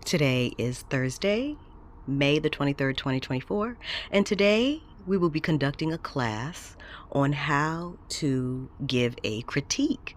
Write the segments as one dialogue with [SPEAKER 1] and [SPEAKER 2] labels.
[SPEAKER 1] Today is Thursday, May the 23rd, 2024, and today we will be conducting a class on how to give a critique.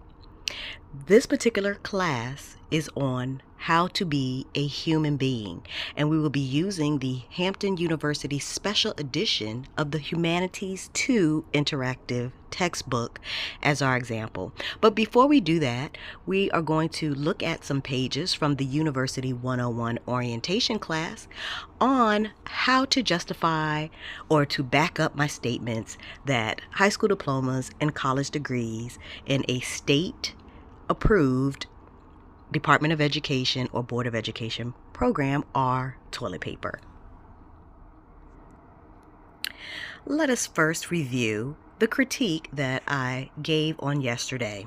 [SPEAKER 1] This particular class is on how to be a human being, and we will be using the Hampton University Special Edition of the Humanities 2 interactive textbook as our example. But before we do that, we are going to look at some pages from the University 101 orientation class on how to justify or to back up my statements that high school diplomas and college degrees in a state approved Department of Education or Board of Education program are toilet paper. Let us first review the critique that I gave on yesterday.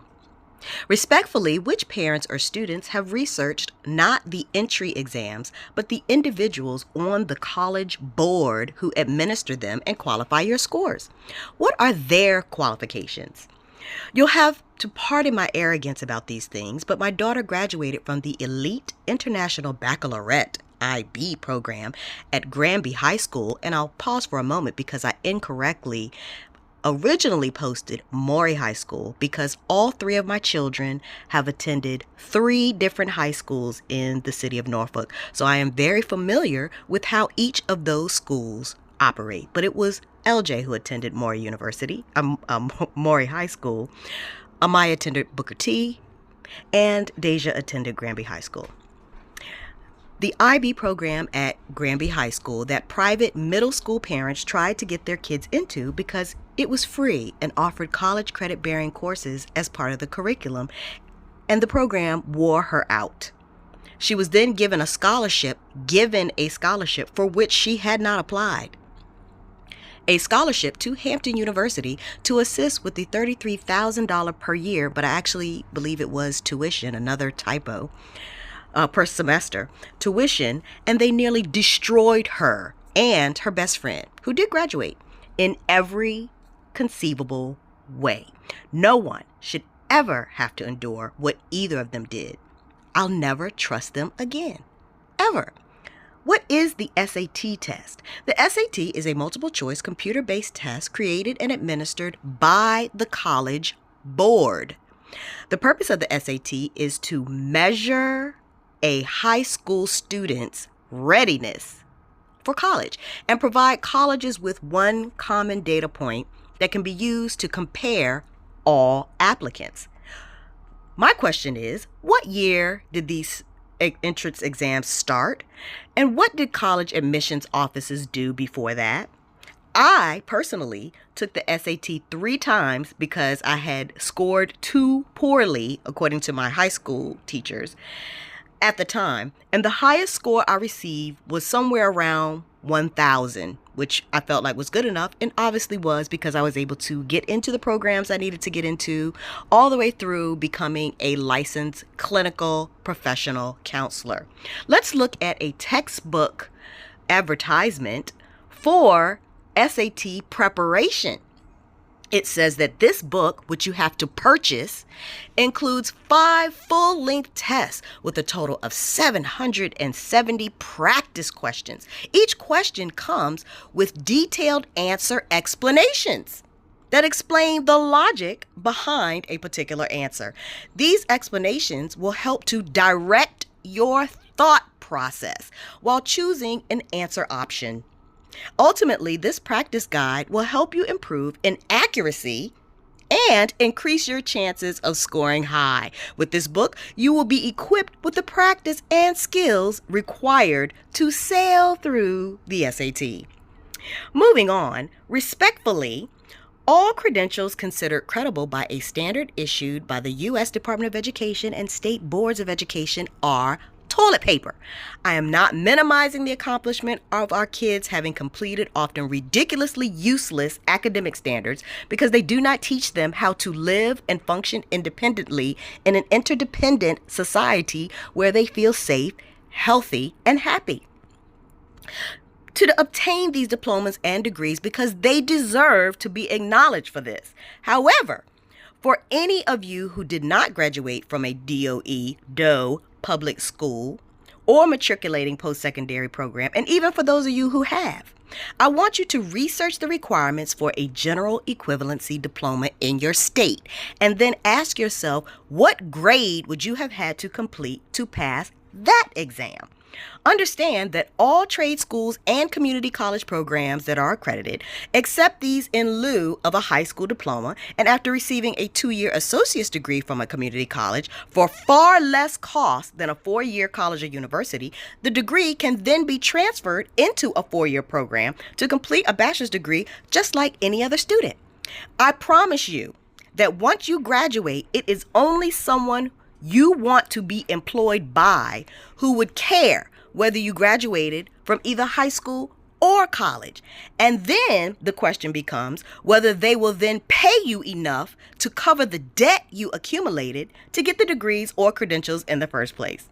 [SPEAKER 1] Respectfully, which parents or students have researched not the entry exams, but the individuals on the college board who administer them and qualify your scores? What are their qualifications? You'll have to pardon my arrogance about these things, but my daughter graduated from the Elite International Baccalaureate IB program at Granby High School, and I'll pause for a moment because I incorrectly originally posted Maury High School because all three of my children have attended 3 different high schools in the city of Norfolk. So I am very familiar with how each of those schools operate. But it was LJ who attended Maury University, Maury High School. Amaya attended Booker T, and Deja attended Granby High School. The IB program at Granby High School that private middle school parents tried to get their kids into because it was free and offered college credit-bearing courses as part of the curriculum, and the program wore her out. She was then given a scholarship for which she had not applied. A scholarship to Hampton University to assist with the $33,000 per year, but I actually believe it was tuition, another typo, per semester, tuition, and they nearly destroyed her and her best friend, who did graduate, in every conceivable way. No one should ever have to endure what either of them did. I'll never trust them again, ever. What is the SAT test? The SAT is a multiple-choice computer-based test created and administered by the college board. The purpose of the SAT is to measure a high school student's readiness for college and provide colleges with one common data point that can be used to compare all applicants. My question is, what year did these entrance exams start, and what did college admissions offices do before that? I personally took the SAT 3 times because I had scored too poorly, according to my high school teachers at the time, and the highest score I received was somewhere around 1,000, which I felt like was good enough, and obviously was, because I was able to get into the programs I needed to get into, all the way through becoming a licensed clinical professional counselor. Let's look at a textbook advertisement for SAT preparation. It says that this book, which you have to purchase, includes 5 full-length tests with a total of 770 practice questions. Each question comes with detailed answer explanations that explain the logic behind a particular answer. These explanations will help to direct your thought process while choosing an answer option. Ultimately, this practice guide will help you improve in accuracy and increase your chances of scoring high. With this book, you will be equipped with the practice and skills required to sail through the SAT. Moving on, respectfully, all credentials considered credible by a standard issued by the U.S. Department of Education and state boards of education are toilet paper. I am not minimizing the accomplishment of our kids having completed often ridiculously useless academic standards because they do not teach them how to live and function independently in an interdependent society where they feel safe, healthy, and happy. To obtain these diplomas and degrees because they deserve to be acknowledged for this. However, for any of you who did not graduate from a DOE public school or matriculating post-secondary program, and even for those of you who have. I want you to research the requirements for a general equivalency diploma in your state, and then ask yourself, what grade would you have had to complete to pass that exam? Understand that all trade schools and community college programs that are accredited accept these in lieu of a high school diploma, and after receiving a 2-year associate's degree from a community college for far less cost than a 4-year college or university, the degree can then be transferred into a 4-year program to complete a bachelor's degree just like any other student. I promise you that once you graduate, it is only someone you want to be employed by who would care whether you graduated from either high school or college. And then the question becomes whether they will then pay you enough to cover the debt you accumulated to get the degrees or credentials in the first place.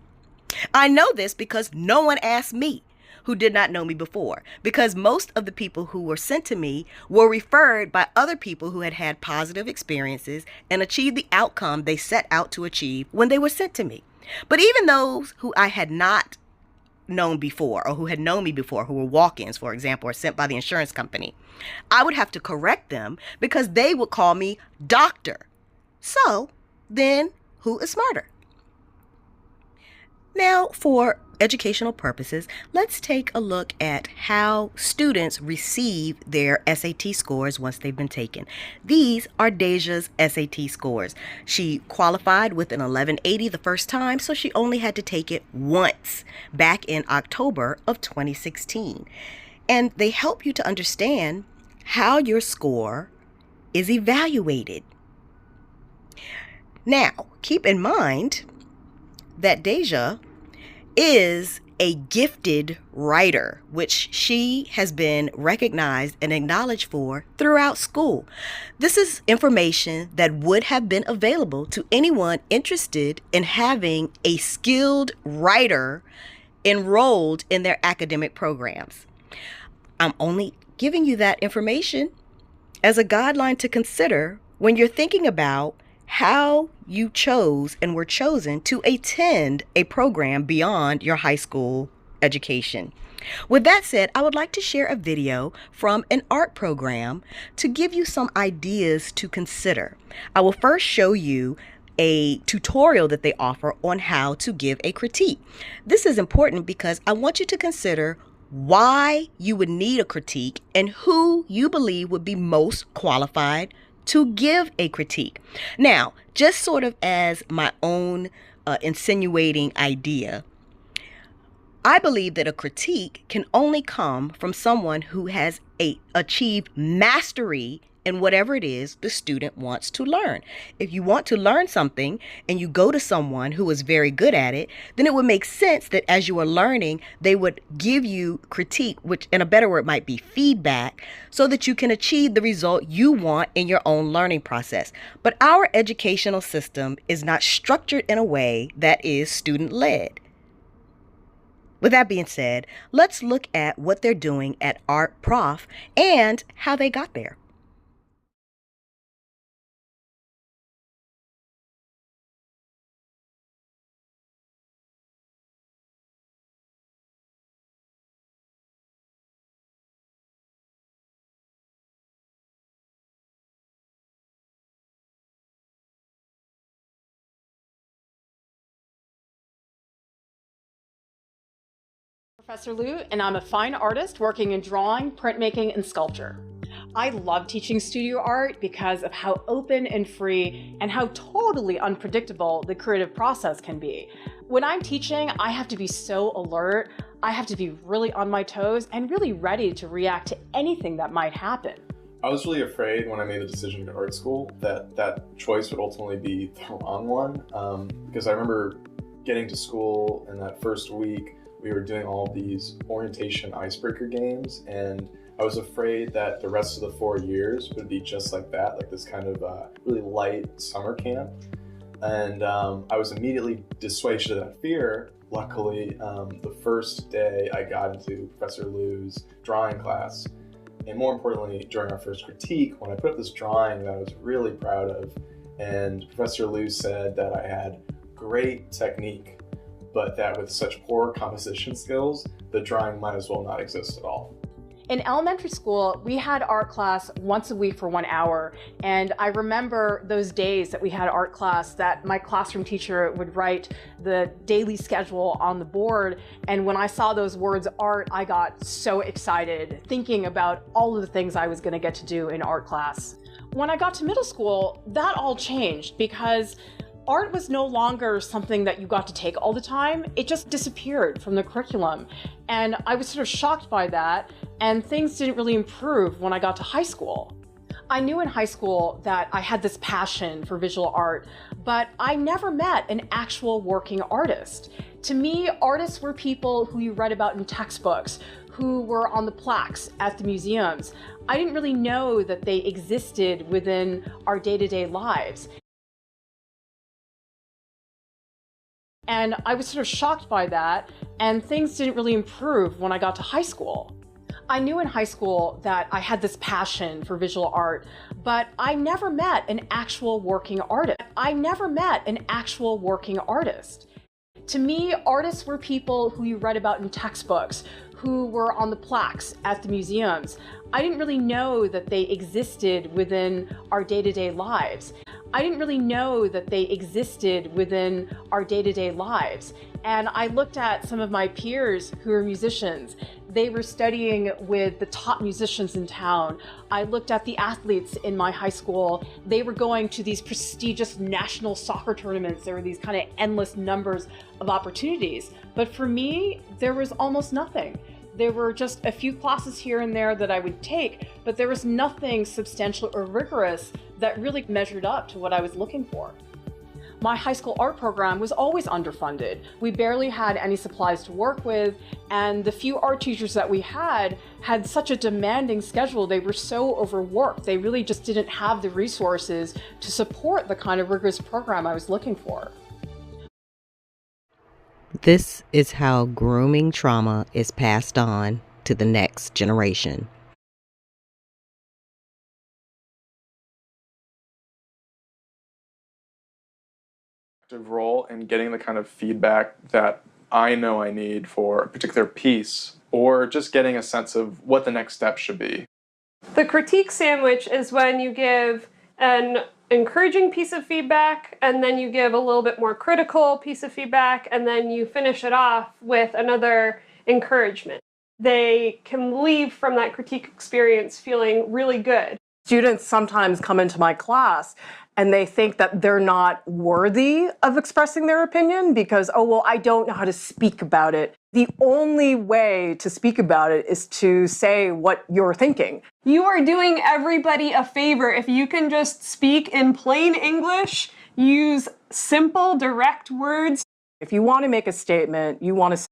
[SPEAKER 1] I know this because no one asked me who did not know me before, because most of the people who were sent to me were referred by other people who had had positive experiences and achieved the outcome they set out to achieve when they were sent to me. But even those who I had not known before, or who had known me before, who were walk-ins, for example, or sent by the insurance company, I would have to correct them because they would call me doctor. So then who is smarter? Now, for educational purposes, let's take a look at how students receive their SAT scores once they've been taken. These are Deja's SAT scores. She qualified with an 1180 the first time, so she only had to take it once back in October of 2016. And they help you to understand how your score is evaluated. Now, keep in mind that Deja is a gifted writer, which she has been recognized and acknowledged for throughout school. This is information that would have been available to anyone interested in having a skilled writer enrolled in their academic programs. I'm only giving you that information as a guideline to consider when you're thinking about how you chose and were chosen to attend a program beyond your high school education. With that said, I would like to share a video from an art program to give you some ideas to consider. I will first show you a tutorial that they offer on how to give a critique. This is important because I want you to consider why you would need a critique and who you believe would be most qualified to give a critique. Now, just sort of as my own insinuating idea, I believe that a critique can only come from someone who has achieved mastery in whatever it is the student wants to learn. If you want to learn something and you go to someone who is very good at it, then it would make sense that as you are learning, they would give you critique, which in a better word might be feedback, so that you can achieve the result you want in your own learning process. But our educational system is not structured in a way that is student-led. With that being said, let's look at what they're doing at Art Prof and how they got there.
[SPEAKER 2] Professor Liu, and I'm a fine artist working in drawing, printmaking, and sculpture. I love teaching studio art because of how open and free and how totally unpredictable the creative process can be. When I'm teaching, I have to be so alert, I have to be really on my toes and really ready to react to anything that might happen.
[SPEAKER 3] I was really afraid when I made the decision to go to art school that that choice would ultimately be the wrong one, because I remember getting to school in that first week, we were doing all of these orientation icebreaker games, and I was afraid that the rest of the 4 years would be just like that, like this kind of really light summer camp. And I was immediately dissuaded of that fear. Luckily, the first day I got into Professor Liu's drawing class, and more importantly, during our first critique, when I put up this drawing that I was really proud of, and Professor Liu said that I had great technique, but that with such poor composition skills, the drawing might as well not exist at all.
[SPEAKER 2] In elementary school, we had art class once a week for 1 hour. And I remember those days that we had art class that my classroom teacher would write the daily schedule on the board. And when I saw those words art, I got so excited thinking about all of the things I was going to get to do in art class. When I got to middle school, that all changed because art was no longer something that you got to take all the time. It just disappeared from the curriculum. And I was sort of shocked by that, and things didn't really improve when I got to high school. I knew in high school that I had this passion for visual art, but I never met an actual working artist. To me, artists were people who you read about in textbooks, who were on the plaques at the museums. I didn't really know that they existed within our day-to-day lives. And I was sort of shocked by that, and things didn't really improve when I got to high school. I knew in high school that I had this passion for visual art, but I never met an actual working artist. To me, artists were people who you read about in textbooks, who were on the plaques at the museums. I didn't really know that they existed within our day-to-day lives. And I looked at some of my peers who are musicians. They were studying with the top musicians in town. I looked at the athletes in my high school. They were going to these prestigious national soccer tournaments. There were these kind of endless numbers of opportunities. But for me, there was almost nothing. There were just a few classes here and there that I would take, but there was nothing substantial or rigorous that really measured up to what I was looking for. My high school art program was always underfunded. We barely had any supplies to work with, and the few art teachers that we had such a demanding schedule. They were so overworked. They really just didn't have the resources to support the kind of rigorous program I was looking for.
[SPEAKER 1] This is how grooming trauma is passed on to the next generation.
[SPEAKER 3] Role in getting the kind of feedback that I know I need for a particular piece, or just getting a sense of what the next step should be.
[SPEAKER 4] The critique sandwich is when you give an encouraging piece of feedback, and then you give a little bit more critical piece of feedback, and then you finish it off with another encouragement. They can leave from that critique experience feeling really good.
[SPEAKER 5] Students sometimes come into my class and they think that they're not worthy of expressing their opinion because, oh, well, I don't know how to speak about it. The only way to speak about it is to say what you're thinking.
[SPEAKER 4] You are doing everybody a favor if you can just speak in plain English, use simple, direct words.
[SPEAKER 5] If you want to make a statement, you want to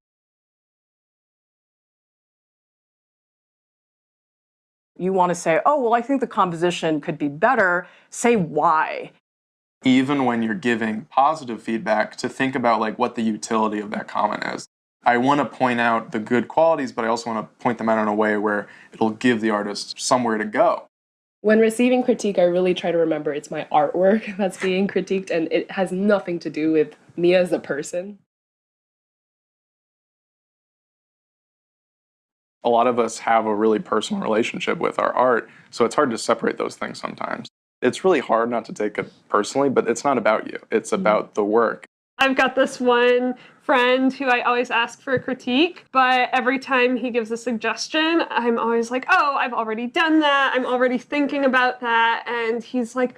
[SPEAKER 5] say, oh, well, I think the composition could be better. Say why.
[SPEAKER 3] Even when you're giving positive feedback, to think about like what the utility of that comment is. I want to point out the good qualities, but I also want to point them out in a way where it'll give the artist somewhere to go.
[SPEAKER 6] When receiving critique, I really try to remember it's my artwork that's being critiqued, and it has nothing to do with me as a person.
[SPEAKER 3] A lot of us have a really personal relationship with our art, so it's hard to separate those things sometimes. It's really hard not to take it personally, but it's not about you. It's about the work.
[SPEAKER 4] I've got this one friend who I always ask for a critique, but every time he gives a suggestion, I'm always like, oh, I've already done that. I'm already thinking about that. And he's like,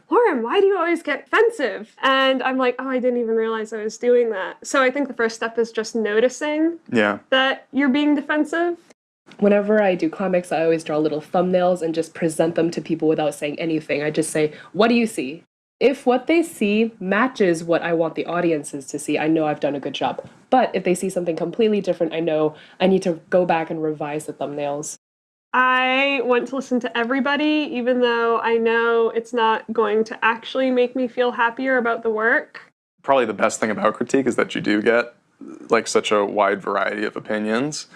[SPEAKER 4] Lauren, why do you always get defensive? And I'm like, oh, I didn't even realize I was doing that. So I think the first step is just noticing that you're being defensive.
[SPEAKER 6] Whenever I do comics, I always draw little thumbnails and just present them to people without saying anything. I just say, what do you see? If what they see matches what I want the audiences to see, I know I've done a good job. But if they see something completely different, I know I need to go back and revise the thumbnails.
[SPEAKER 4] I want to listen to everybody, even though I know it's not going to actually make me feel happier about the work.
[SPEAKER 3] Probably the best thing about critique is that you do get like such a wide variety of opinions.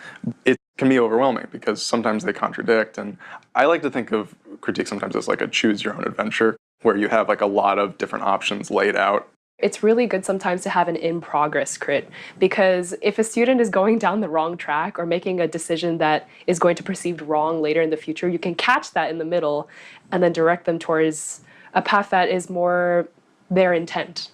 [SPEAKER 3] It can be overwhelming because sometimes they contradict, and I like to think of critique sometimes as like a choose your own adventure where you have like a lot of different options laid out
[SPEAKER 6] It's really good sometimes to have an in-progress crit, because if a student is going down the wrong track or making a decision that is going to be perceived wrong later in the future, you can catch that in the middle and then direct them towards a path that is more their intent.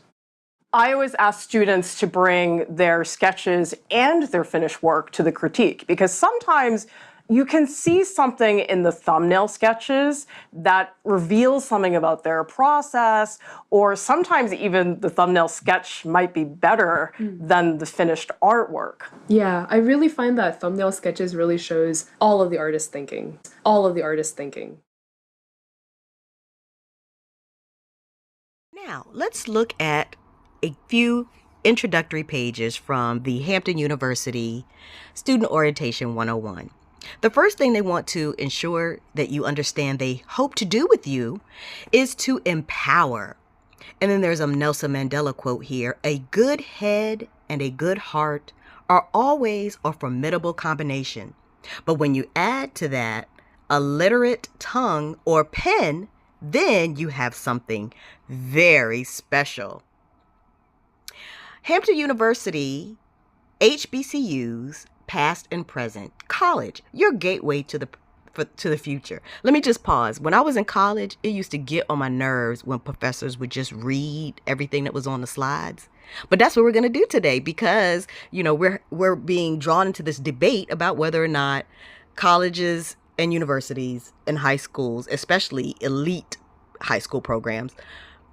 [SPEAKER 5] I always ask students to bring their sketches and their finished work to the critique, because sometimes you can see something in the thumbnail sketches that reveals something about their process, or sometimes even the thumbnail sketch might be better than the finished artwork.
[SPEAKER 6] Yeah, I really find that thumbnail sketches really shows all of the artist's thinking. All of the artist's thinking.
[SPEAKER 1] Now, let's look at a few introductory pages from the Hampton University Student Orientation 101. The first thing they want to ensure that you understand they hope to do with you is to empower. And then there's a Nelson Mandela quote here: "A good head and a good heart are always a formidable combination. But when you add to that a literate tongue or pen, then you have something very special." Hampton University, HBCUs, past and present, college, your gateway to the future. Let me just pause. When I was in college, it used to get on my nerves when professors would just read everything that was on the slides. But that's what we're going to do today, because, we're being drawn into this debate about whether or not colleges and universities and high schools, especially elite high school programs,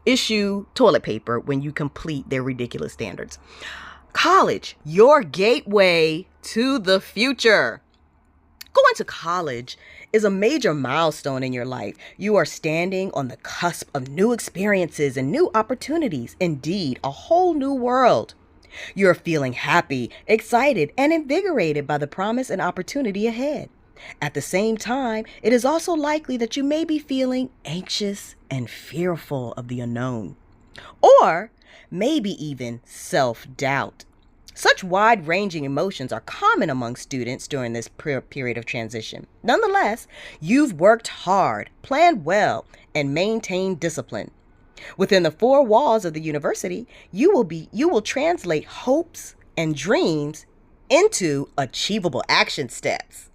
[SPEAKER 1] issue toilet paper when you complete their ridiculous standards. College, your gateway to the future. Going to college is a major milestone in your life. You are standing on the cusp of new experiences and new opportunities. Indeed, a whole new world. You're feeling happy, excited, and invigorated by the promise and opportunity ahead. At the same time, it is also likely that you may be feeling anxious and fearful of the unknown, or maybe even self-doubt. Such wide-ranging emotions are common among students during this period of transition. Nonetheless, you've worked hard, planned well, and maintained discipline. Within the four walls of the university, you will translate hopes and dreams into achievable action steps.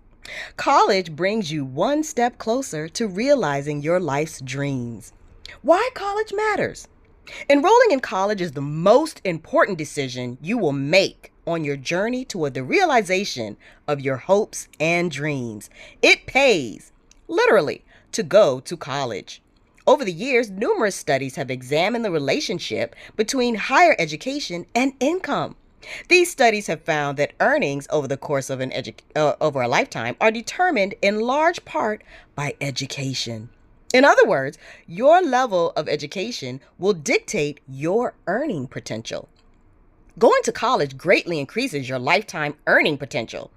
[SPEAKER 1] College brings you one step closer to realizing your life's dreams. Why college matters? Enrolling in college is the most important decision you will make on your journey toward the realization of your hopes and dreams. It pays, literally, to go to college. Over the years, numerous studies have examined the relationship between higher education and income. These studies have found that earnings over the course of over a lifetime are determined in large part by education. In other words, your level of education will dictate your earning potential. Going to college greatly increases your lifetime earning potential.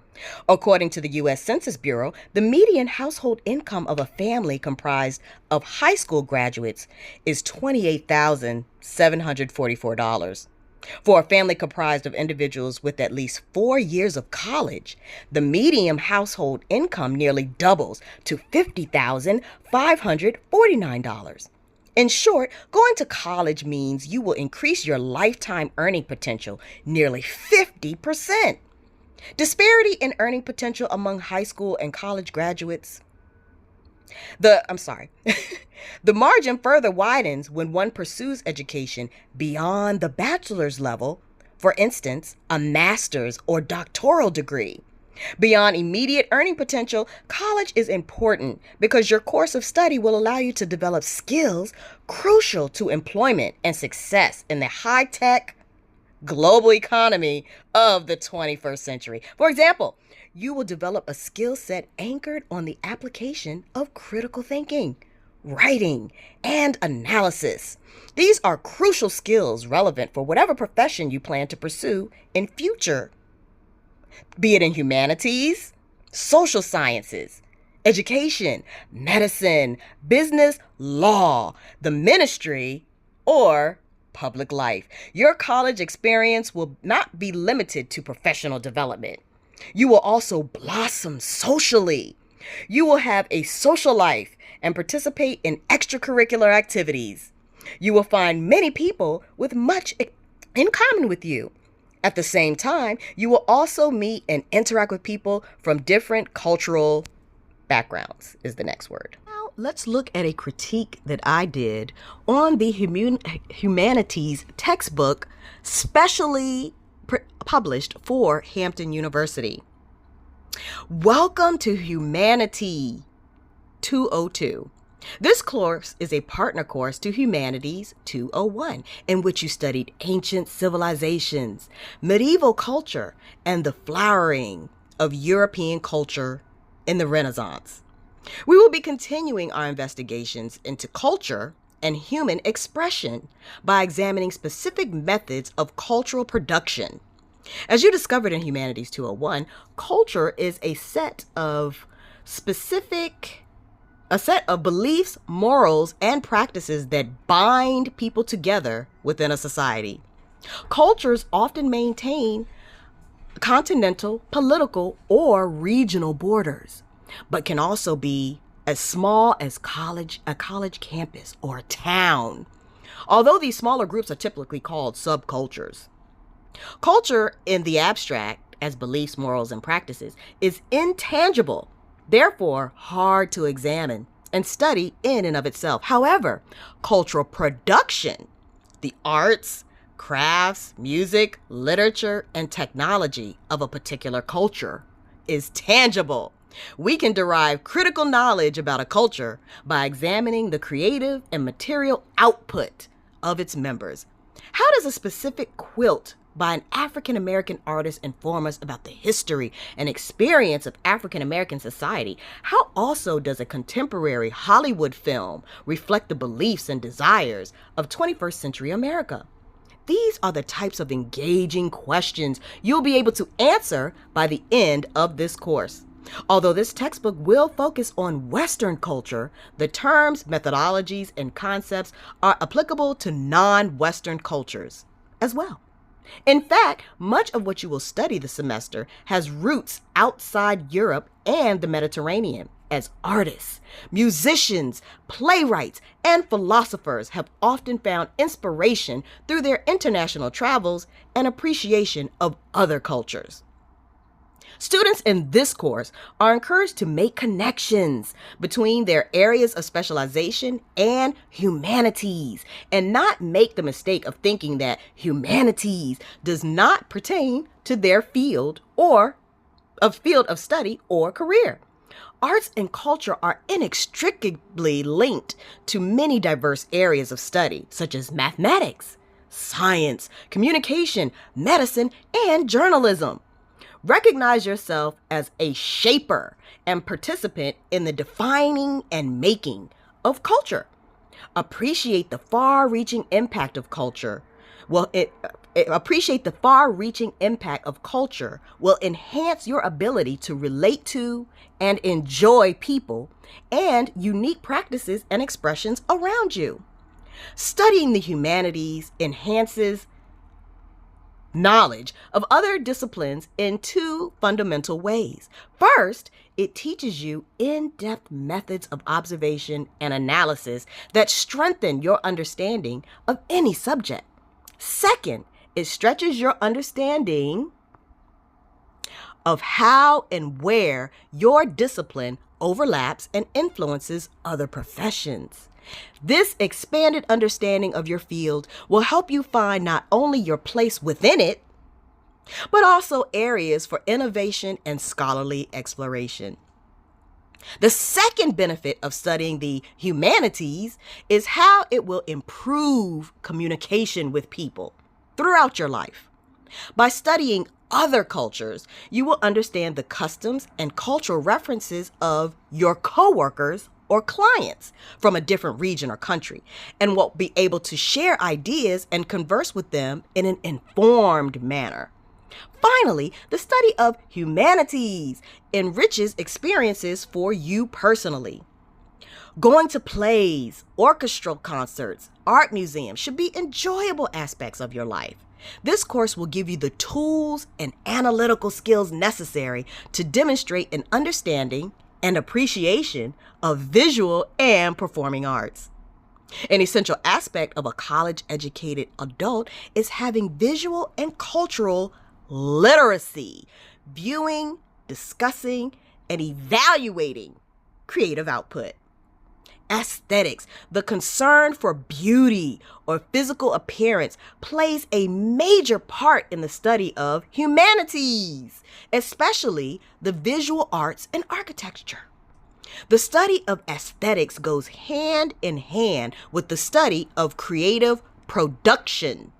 [SPEAKER 1] According to the U.S. Census Bureau, the median household income of a family comprised of high school graduates is $28,744. For a family comprised of individuals with at least 4 years of college, the median household income nearly doubles to $50,549. In short, going to college means you will increase your lifetime earning potential nearly 50%. Disparity in earning potential among high school and college graduates. The margin further widens when one pursues education beyond the bachelor's level, for instance, a master's or doctoral degree. Beyond immediate earning potential, college is important because your course of study will allow you to develop skills crucial to employment and success in the high-tech global economy of the 21st century. For example, you will develop a skill set anchored on the application of critical thinking, writing, and analysis. These are crucial skills relevant for whatever profession you plan to pursue in future, be it in humanities, social sciences, education, medicine, business, law, the ministry, or public life. Your college experience will not be limited to professional development. You will also blossom socially. You will have a social life and participate in extracurricular activities. You will find many people with much in common with you. At the same time, you will also meet and interact with people from different cultural backgrounds, is the next word. Now, let's look at a critique that I did on the humanities textbook, specially published for Hampton University. Welcome to Humanity 202. This course is a partner course to Humanities 201, in which you studied ancient civilizations, medieval culture, and the flowering of European culture in the Renaissance. We will be continuing our investigations into culture and human expression by examining specific methods of cultural production. As you discovered in Humanities 201, culture is a set of beliefs, morals, and practices that bind people together within a society. Cultures often maintain continental, political, or regional borders, but can also be as small as a college campus or a town, although these smaller groups are typically called subcultures. Culture in the abstract, as beliefs, morals, and practices, is intangible, therefore hard to examine and study in and of itself. However, cultural production, the arts, crafts, music, literature, and technology of a particular culture, is tangible. We can derive critical knowledge about a culture by examining the creative and material output of its members. How does a specific quilt by an African American artist inform us about the history and experience of African American society? How also does a contemporary Hollywood film reflect the beliefs and desires of 21st century America? These are the types of engaging questions you'll be able to answer by the end of this course. Although this textbook will focus on Western culture, the terms, methodologies, and concepts are applicable to non-Western cultures as well. In fact, much of what you will study this semester has roots outside Europe and the Mediterranean, as artists, musicians, playwrights, and philosophers have often found inspiration through their international travels and appreciation of other cultures. Students in this course are encouraged to make connections between their areas of specialization and humanities, and not make the mistake of thinking that humanities does not pertain to their field of study or career. Arts and culture are inextricably linked to many diverse areas of study, such as mathematics, science, communication, medicine, and journalism. Recognize yourself as a shaper and participant in the defining and making of culture. Appreciate the far-reaching impact of culture. Appreciate the far-reaching impact of culture will enhance your ability to relate to and enjoy people and unique practices and expressions around you. Studying the humanities enhances knowledge of other disciplines in two fundamental ways. First, it teaches you in-depth methods of observation and analysis that strengthen your understanding of any subject. Second, it stretches your understanding of how and where your discipline overlaps and influences other professions. This expanded understanding of your field will help you find not only your place within it, but also areas for innovation and scholarly exploration. The second benefit of studying the humanities is how it will improve communication with people throughout your life. By studying other cultures, you will understand the customs and cultural references of your coworkers or clients from a different region or country, and will be able to share ideas and converse with them in an informed manner. Finally, the study of humanities enriches experiences for you personally. Going to plays, orchestral concerts, art museums should be enjoyable aspects of your life. This course will give you the tools and analytical skills necessary to demonstrate an understanding and appreciation of visual and performing arts. An essential aspect of a college-educated adult is having visual and cultural literacy, viewing, discussing, and evaluating creative output. Aesthetics, the concern for beauty or physical appearance, plays a major part in the study of humanities, especially the visual arts and architecture. The study of aesthetics goes hand in hand with the study of creative production.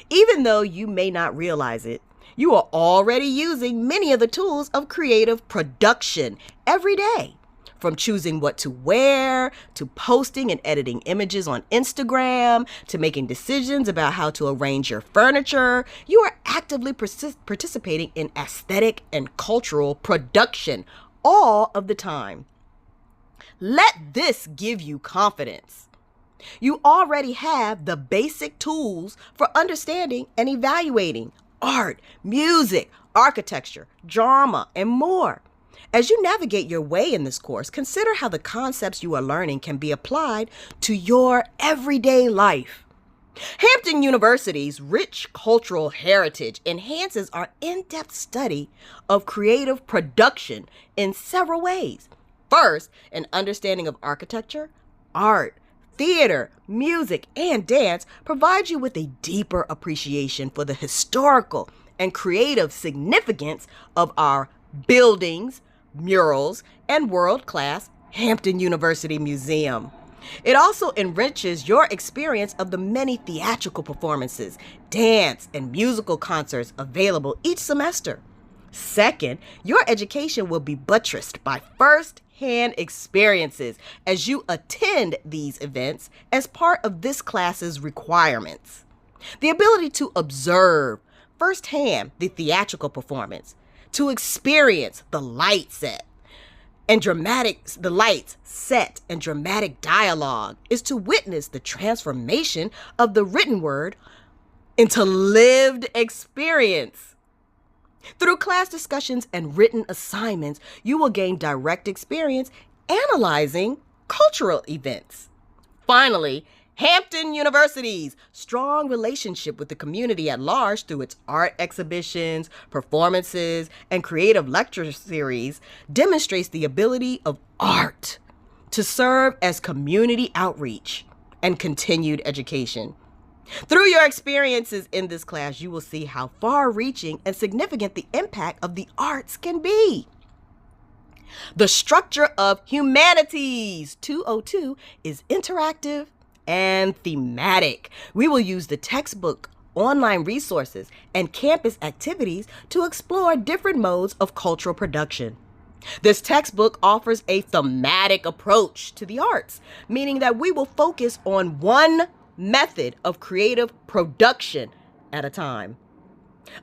[SPEAKER 1] Even though you may not realize it, you are already using many of the tools of creative production every day. From choosing what to wear, to posting and editing images on Instagram, to making decisions about how to arrange your furniture, you are actively participating in aesthetic and cultural production all of the time. Let this give you confidence. You already have the basic tools for understanding and evaluating art, music, architecture, drama, and more. As you navigate your way in this course, consider how the concepts you are learning can be applied to your everyday life. Hampton University's rich cultural heritage enhances our in-depth study of creative production in several ways. First, an understanding of architecture, art, theater, music, and dance provides you with a deeper appreciation for the historical and creative significance of our buildings, murals, and world-class Hampton University Museum. It also enriches your experience of the many theatrical performances, dance, and musical concerts available each semester. Second, your education will be buttressed by first-hand experiences as you attend these events as part of this class's requirements. The ability to observe firsthand the theatrical performance, to experience the lights set and dramatic dialogue is to witness the transformation of the written word into lived experience. Through class discussions and written assignments, you will gain direct experience analyzing cultural events. Finally, Hampton University's strong relationship with the community at large through its art exhibitions, performances, and creative lecture series demonstrates the ability of art to serve as community outreach and continued education. Through your experiences in this class, you will see how far-reaching and significant the impact of the arts can be. The structure of Humanities 202 is interactive and thematic. We will use the textbook, online resources, and campus activities to explore different modes of cultural production. This textbook offers a thematic approach to the arts, meaning that we will focus on one method of creative production at a time.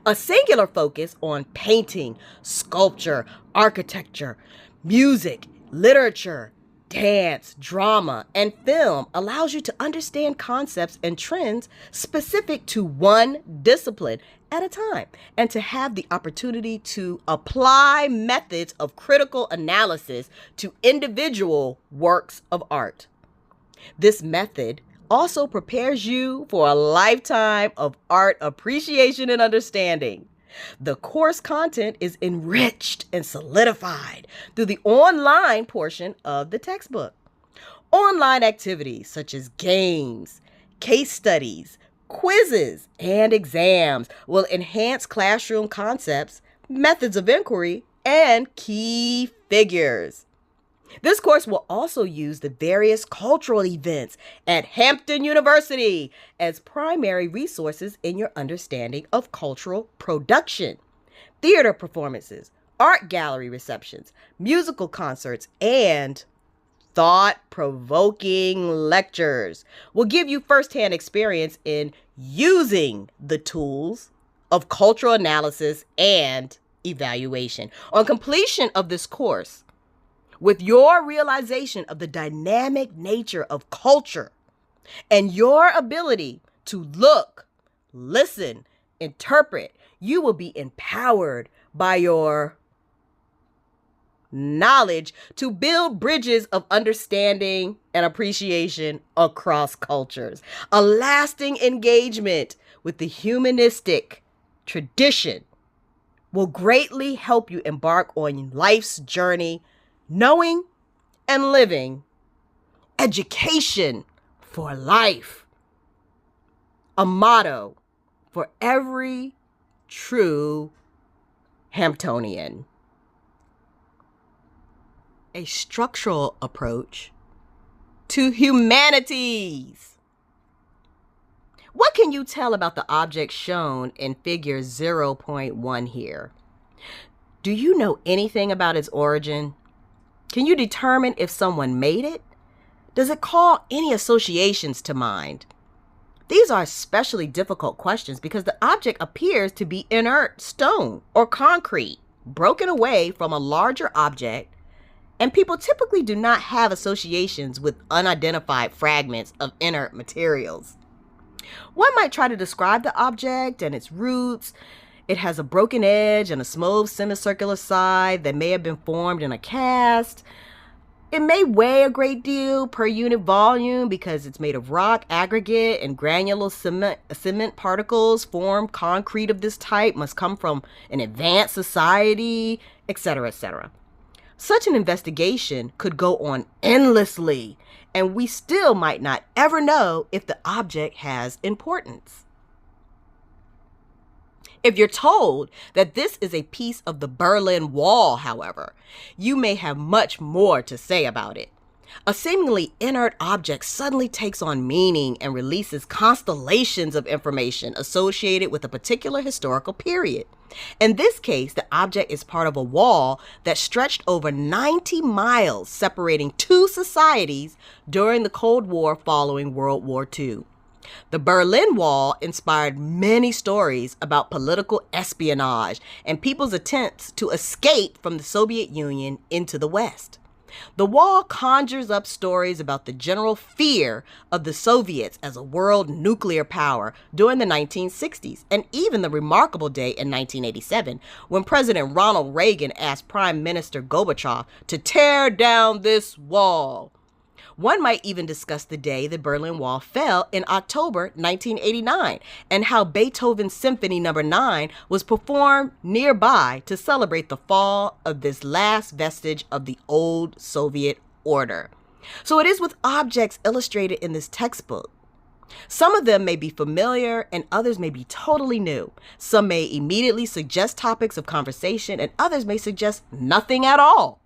[SPEAKER 1] A singular focus on painting, sculpture, architecture, music, literature, dance, drama, and film allows you to understand concepts and trends specific to one discipline at a time, and to have the opportunity to apply methods of critical analysis to individual works of art. This method also prepares you for a lifetime of art appreciation and understanding. The course content is enriched and solidified through the online portion of the textbook. Online activities such as games, case studies, quizzes, and exams will enhance classroom concepts, methods of inquiry, and key figures. This course will also use the various cultural events at Hampton University as primary resources in your understanding of cultural production. Theater performances, art gallery receptions, musical concerts, and thought-provoking lectures will give you firsthand experience in using the tools of cultural analysis and evaluation. On completion of this course, with your realization of the dynamic nature of culture and your ability to look, listen, interpret, you will be empowered by your knowledge to build bridges of understanding and appreciation across cultures. A lasting engagement with the humanistic tradition will greatly help you embark on life's journey, knowing and living education for life. A motto for every true Hamptonian. A structural approach to humanities. What can you tell about the object shown in figure 0.1 here? Do you know anything about its origin? Can you determine if someone made it? Does it call any associations to mind? These are especially difficult questions because the object appears to be inert stone or concrete, broken away from a larger object, and people typically do not have associations with unidentified fragments of inert materials. One might try to describe the object and its roots. It has a broken edge and a smooth semicircular side that may have been formed in a cast. It may weigh a great deal per unit volume because it's made of rock, aggregate, and granular cement particles. Formed concrete of this type must come from an advanced society, etc., etc. Such an investigation could go on endlessly, and we still might not ever know if the object has importance. If you're told that this is a piece of the Berlin Wall, however, you may have much more to say about it. A seemingly inert object suddenly takes on meaning and releases constellations of information associated with a particular historical period. In this case, the object is part of a wall that stretched over 90 miles, separating two societies during the Cold War following World War II. The Berlin Wall inspired many stories about political espionage and people's attempts to escape from the Soviet Union into the West. The wall conjures up stories about the general fear of the Soviets as a world nuclear power during the 1960s, and even the remarkable day in 1987 when President Ronald Reagan asked Prime Minister Gorbachev to tear down this wall. One might even discuss the day the Berlin Wall fell in October 1989 and how Beethoven's Symphony No. 9 was performed nearby to celebrate the fall of this last vestige of the old Soviet order. So it is with objects illustrated in this textbook. Some of them may be familiar and others may be totally new. Some may immediately suggest topics of conversation and others may suggest nothing at all.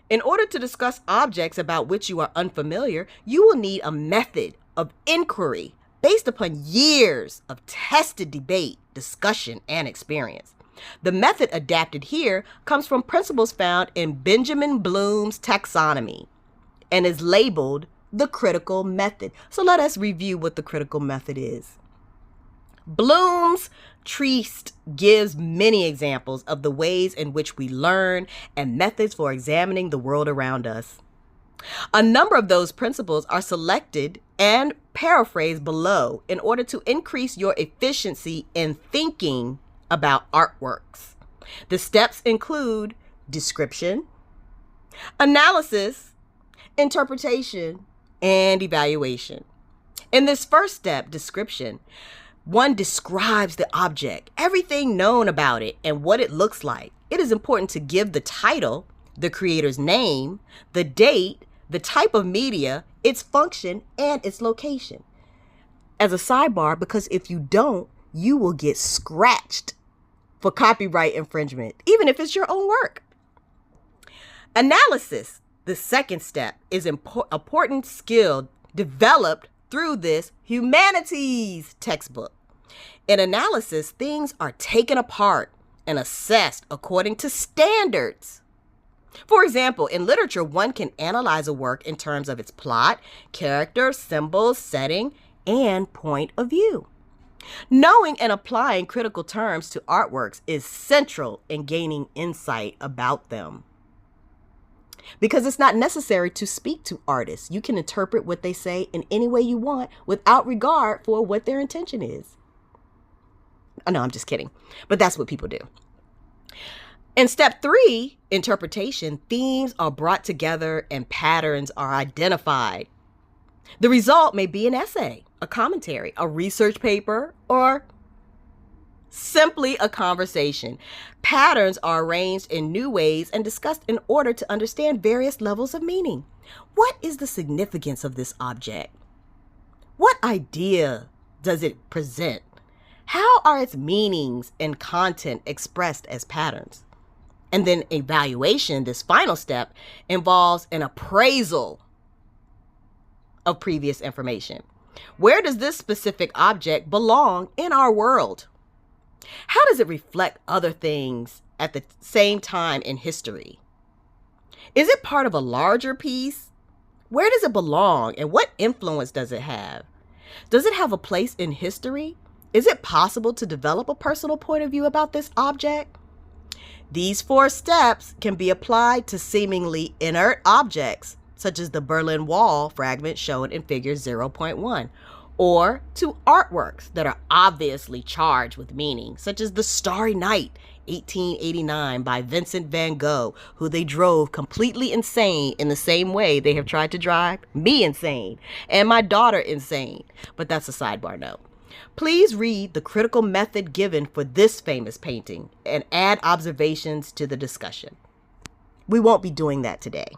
[SPEAKER 1] In order to discuss objects about which you are unfamiliar, you will need a method of inquiry based upon years of tested debate, discussion, and experience. The method adapted here comes from principles found in Benjamin Bloom's taxonomy and is labeled the critical method. So let us review what the critical method is. Bloom's treatise gives many examples of the ways in which we learn and methods for examining the world around us. A number of those principles are selected and paraphrased below in order to increase your efficiency in thinking about artworks. The steps include description, analysis, interpretation, and evaluation. In this first step, description, one describes the object, everything known about it, and what it looks like. It is important to give the title, the creator's name, the date, the type of media, its function, and its location. As a sidebar, because if you don't, you will get scratched for copyright infringement, even if it's your own work. Analysis, the second step, is an important skill developed through this humanities textbook. In analysis, things are taken apart and assessed according to standards. For example, in literature, one can analyze a work in terms of its plot, character, symbols, setting, and point of view. Knowing and applying critical terms to artworks is central in gaining insight about them. Because it's not necessary to speak to artists. You can interpret what they say in any way you want without regard for what their intention is. Oh, no, I'm just kidding. But that's what people do. In step 3, interpretation, themes are brought together and patterns are identified. The result may be an essay, a commentary, a research paper, or simply a conversation. Patterns are arranged in new ways and discussed in order to understand various levels of meaning. What is the significance of this object? What idea does it present? How are its meanings and content expressed as patterns? And then evaluation, this final step, involves an appraisal of previous information. Where does this specific object belong in our world? How does it reflect other things at the same time in history? Is it part of a larger piece? Where does it belong and what influence does it have? Does it have a place in history? Is it possible to develop a personal point of view about this object? These 4 steps can be applied to seemingly inert objects, such as the Berlin Wall fragment shown in figure 0.1, or to artworks that are obviously charged with meaning, such as The Starry Night, 1889 by Vincent van Gogh, who they drove completely insane in the same way they have tried to drive me insane and my daughter insane. But that's a sidebar note. Please read the critical method given for this famous painting and add observations to the discussion. We won't be doing that today.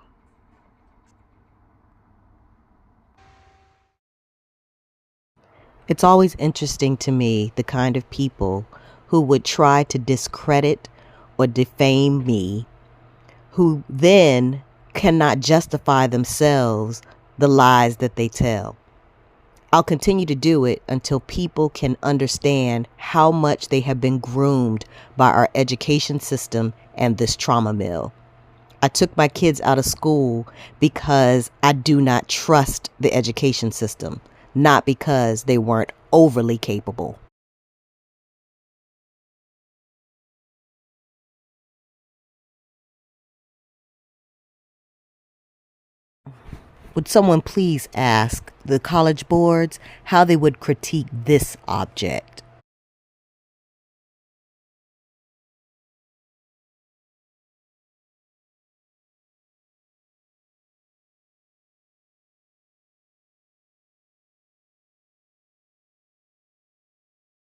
[SPEAKER 1] It's always interesting to me the kind of people who would try to discredit or defame me, who then cannot justify themselves the lies that they tell. I'll continue to do it until people can understand how much they have been groomed by our education system and this trauma mill. I took my kids out of school because I do not trust the education system, not because they weren't overly capable. Would someone please ask the college boards how they would critique this object?